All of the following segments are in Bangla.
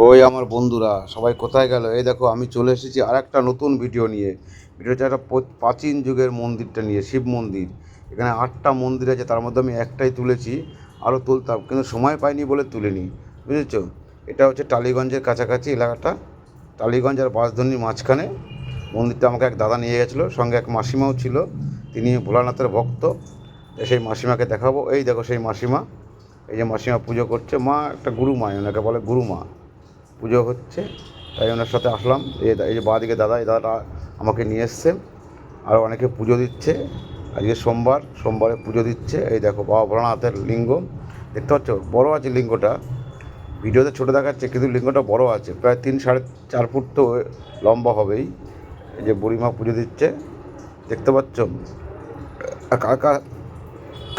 ওই আমার বন্ধুরা সবাই কোথায় গেল? এই দেখো আমি চলে এসেছি আর একটা নতুন ভিডিও নিয়ে। ভিডিওটা একটা প্রাচীন যুগের মন্দিরটা নিয়ে, শিব মন্দির। এখানে 8টা মন্দির আছে, তার মধ্যে আমি একটাই তুলেছি। আরও তুলতাম কিন্তু সময় পাইনি বলে তুলিনি, বুঝেছো? এটা হচ্ছে টালিগঞ্জের কাছাকাছি এলাকাটা, টালিগঞ্জ আর বাঁশদ্রোণীর মাঝখানে। মন্দিরটা আমাকে এক দাদা নিয়ে গেছিলো, সঙ্গে এক মাসিমাও ছিল। তিনি ভোলানাথের ভক্ত। সেই মাসিমাকে দেখাবো। এই দেখো সেই মাসিমা, এই যে মাসিমা পুজো করছে। মা একটা গুরুমা, ওনাকে বলে গুরুমা। পুজো হচ্ছে, তাই ওনার সাথে আসলাম। এই যে বাঁদিকে দাদা, এই দাদাটা আমাকে নিয়ে এসছে। আরও অনেকে পুজো দিচ্ছে। আজকে সোমবারে পুজো দিচ্ছে। এই দেখো বাবা ভোলানাথের লিঙ্গ দেখতে পাচ্ছ, বড় আছে লিঙ্গটা। ভিডিওতে ছোটো দেখাচ্ছে কিন্তু লিঙ্গটা বড় আছে, প্রায় 3-4.5 ফুট তো লম্বা হবেই। এই যে বুড়িমা পুজো দিচ্ছে, দেখতে পাচ্ছ। কার কার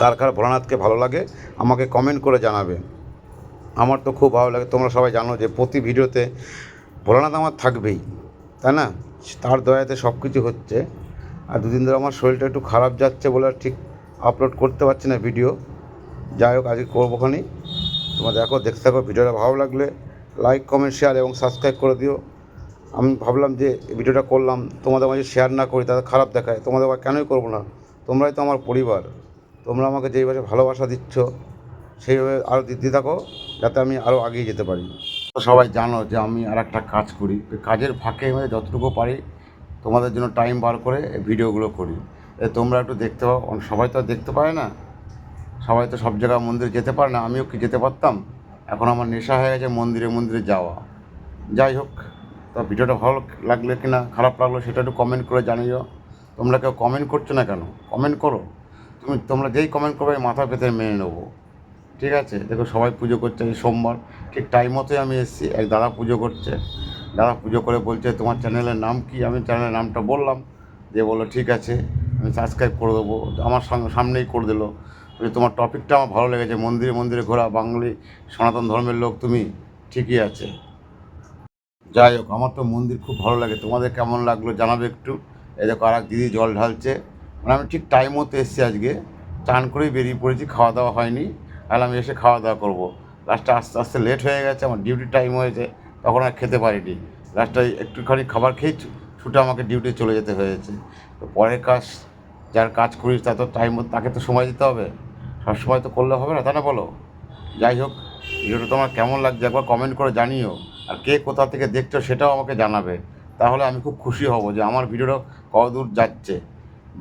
কার কার ভোলানাথকে ভালো লাগে আমাকে কমেন্ট করে জানাবে। আমার তো খুব ভালো লাগে। তোমরা সবাই জানো যে প্রতি ভিডিওতে ভোলানাথ আমার থাকবেই, তাই না? তার দয়াতে সব কিছু হচ্ছে। আর দুদিন ধরে আমার শরীরটা একটু খারাপ যাচ্ছে বলে আর ঠিক আপলোড করতে পারছি না ভিডিও। যাই হোক, আজকে করবোখানি। তোমরা দেখতে থাকো। ভিডিওটা ভালো লাগলে লাইক, কমেন্ট, শেয়ার এবং সাবস্ক্রাইব করে দিও। আমি ভাবলাম যে ভিডিওটা করলাম, তোমাদের মাঝে শেয়ার না করি তাদের খারাপ দেখায়। তোমাদের আবার কেনই করবো না? তোমরাই তো আমার পরিবার। তোমরা আমাকে যেইভাবে ভালোবাসা দিচ্ছ সেইভাবে আরও দিতে থাকো, যাতে আমি আরও এগিয়ে যেতে পারি। সবাই জানো যে আমি আর একটা কাজ করি, ওই কাজের ফাঁকে আমি যতটুকু পারি তোমাদের জন্য টাইম বার করে ভিডিওগুলো করি। তোমরা একটু দেখতে পাও। সবাই তো আর দেখতে পারে না, সবাই তো সব জায়গায় মন্দিরে যেতে পারে না। আমিও কি যেতে পারতাম? এখন আমার নেশা হয়ে গেছে মন্দিরে মন্দিরে যাওয়া। যাই হোক, তো ভিডিওটা ভালো লাগলে কি না খারাপ লাগলো সেটা একটু কমেন্ট করে জানিও। তোমরা কেউ কমেন্ট করছো না কেন? কমেন্ট করো। তোমরা যেই কমেন্ট করবে মাথা পেতে মেনে নেবো, ঠিক আছে? দেখো সবাই পুজো করছে। এই সোমবার ঠিক টাইম মতোই আমি এসেছি। এক দাদা পুজো করছে। দাদা পুজো করে বলছে তোমার চ্যানেলের নাম কি? আমি চ্যানেলের নামটা বললাম, দিয়ে বললো ঠিক আছে, আমি সাবস্ক্রাইব করে দেবো। আমার সামনেই করে দিলো। তোমার টপিকটা আমার ভালো লেগেছে, মন্দিরে মন্দিরে ঘোরা, বাঙালি সনাতন ধর্মের লোক তুমি, ঠিকই আছে। যাই হোক, আমার তো মন্দির খুব ভালো লাগে। তোমাদের কেমন লাগলো জানাবে একটু। এই দেখো আর এক দিদি জল ঢালছে। মানে আমি ঠিক টাইম মতো এসেছি আজকে। চান করেই বেরিয়ে পড়েছি, খাওয়া দাওয়া হয়নি। আর আমি এসে খাওয়া দাওয়া করবো। লাস্টে আস্তে আস্তে লেট হয়ে গেছে, আমার ডিউটি টাইম হয়েছে, তখন আর খেতে পারিনি। লাস্টে একটুখানি খাবার খেয়ে ছুটে আমাকে ডিউটি চলে যেতে হয়েছে। তো পরের কাজ, যার কাজ করিস তা তো টাইম মতো তাকে তো সময় দিতে হবে। সবসময় তো করলে হবে না, তাই না বলো? যাই হোক, ভিডিওটা তোমার কেমন লাগছে একবার কমেন্ট করে জানিও। আর কে কোথা থেকে দেখছো সেটাও আমাকে জানাবে। তাহলে আমি খুব খুশি হব যে আমার ভিডিওটা কতদূর যাচ্ছে।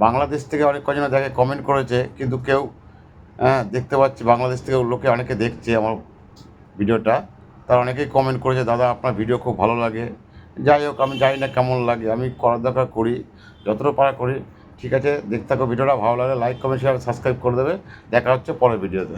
বাংলাদেশ থেকে অনেক কজন দেখে, কমেন্ট করেছে, কিন্তু কেউ, হ্যাঁ দেখতে পাচ্ছি বাংলাদেশ থেকে লোকে অনেকে দেখছে আমার ভিডিওটা। তারা অনেকেই কমেন্ট করেছে দাদা আপনার ভিডিও খুব ভালো লাগে। যাই হোক, আমি জানি না কেমন লাগে, আমি করার দরকার করি, যতটা পারা করি। ঠিক আছে, দেখতে থাকো ভিডিওটা। ভালো লাগে লাইক, কমেন্ট, শেয়ার, সাবস্ক্রাইব করে দেবে। দেখা হচ্ছে পরের ভিডিওতে।